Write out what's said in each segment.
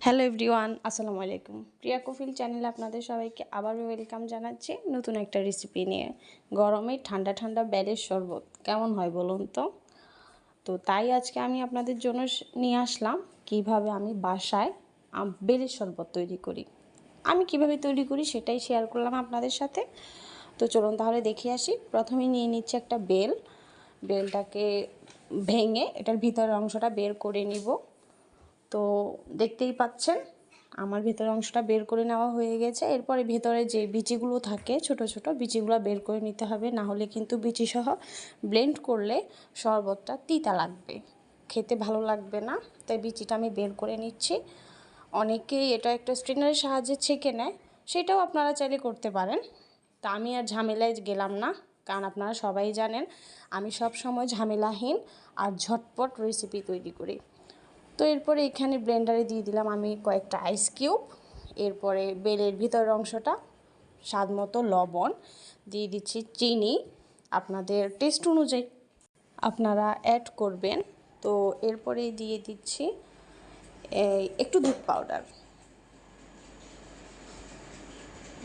Hello everyone, আসসালামু আলাইকুম। প্রিয়া কফিল চ্যানেলে আপনাদের সবাইকে আবারও ওয়েলকাম জানাচ্ছি নতুন একটা রেসিপি নিয়ে। গরমে ঠান্ডা ঠান্ডা বেলের শরবত কেমন হয় বলুন তো? তাই আজকে আমি আপনাদের জন্য নিয়ে আসলাম কিভাবে আমি বাসায় বেলের শরবত তৈরি করি। আমি কিভাবে তৈরি করি সেটাই শেয়ার করলাম আপনাদের সাথে। তো চলুন তাহলে দেখে আসি। প্রথমে নিয়ে নিচ্ছি একটা বেলটাকে ভেঙে এটার ভিতরের অংশটা বের করে নিব। তো দেখতেই পাচ্ছেন আমার ভেতরের অংশটা বের করে নেওয়া হয়ে গেছে। এরপরে ভেতরে যে বিচিগুলো থাকে ছোট ছোট বিচিগুলো বের করে নিতে হবে, না হলে কিন্তু বিচি সহ ব্লেন্ড করলে শরবতটা তিতা লাগবে, খেতে ভালো লাগবে না। তাই বিচিটা আমি বের করে নিচ্ছি। অনেকেই এটা একটা স্ট্রেনারের সাহায্যে ছেঁকে নেয়, সেটাও আপনারা চাইলে করতে পারেন। তা আমি আর ঝামেলায় গেলাম না, কারণ আপনারা সবাই জানেন আমি সব সময় ঝামেলাহীন আর ঝটপট রেসিপি তৈরি করি। তো এরপরে এখানে ব্লেন্ডারে দিয়ে দিলাম আমি কয়েকটা আইস কিউব। এরপরে বেলের ভিতরের অংশটা, স্বাদ মতো লবণ দিয়ে দিচ্ছি, চিনি আপনাদের টেস্ট অনুযায়ী আপনারা অ্যাড করবেন। তো এরপরে দিয়ে দিচ্ছি একটু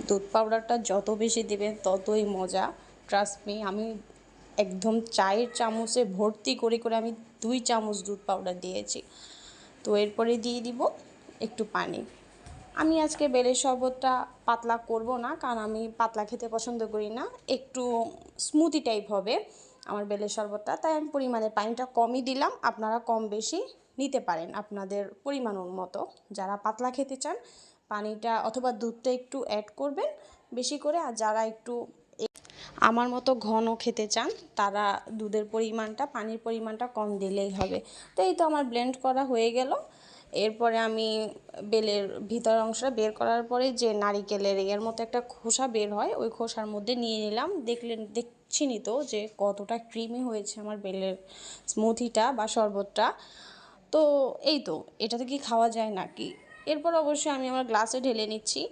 দুধ পাউডারটা যত বেশি দেবেন ততই মজা। ট্রাস্ট মি, আমি একদম চায়ের চামচে ভর্তি করে করে আমি 2 চামচ দুধ পাউডার দিয়েছি। তো এরপরে দিয়ে দিব একটু পানি। আমি আজকে বেলের শরবতটা পাতলা করব না, কারণ আমি পাতলা খেতে পছন্দ করি না, একটু স্মুদি টাইপ হবে আমার বেলের শরবতটা। তাই আমি পরিমাণে পানিটা কমই দিলাম, আপনারা কম বেশি নিতে পারেন আপনাদের পরিমাণ মতো। যারা পাতলা খেতে চান পানিটা অথবা দুধটা একটু অ্যাড করবেন বেশি করে, আর যারা একটু আমার মতো ঘন খেতে চান তারা দুধের পরিমাণটা, পানির পরিমাণটা কম দিলেই হবে। তো এই তো আমার ব্লেন্ড করা হয়ে গেল। এরপরে আমি বেলের ভিতর অংশটা বের করার পরে যে নারিকেলের এর মতো একটা খোসা বের হয়, ওই খোসার মধ্যে নিয়ে নিলাম। দেখছিনি তো যে কতটা ক্রিমি হয়েছে আমার বেলের স্মুথিটা বা শরবতটা। তো এই তো, এটাতে কি খাওয়া যায় নাকি? এরপর অবশ্যই আমি আমার গ্লাসে ঢেলে নিচ্ছি।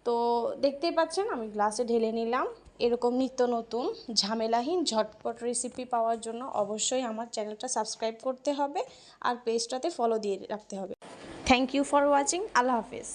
তো দেখতেই পাচ্ছেন আমি গ্লাসে ঢেলে নিলাম। এরকম নিত্য নতুন ঝামেলাহীন ঝটপট রেসিপি পাওয়ার জন্য অবশ্যই আমার চ্যানেলটা সাবস্ক্রাইব করতে হবে আর পেজটাতে ফলো দিয়ে রাখতে হবে। Thank you for watching. Allah হাফেজ।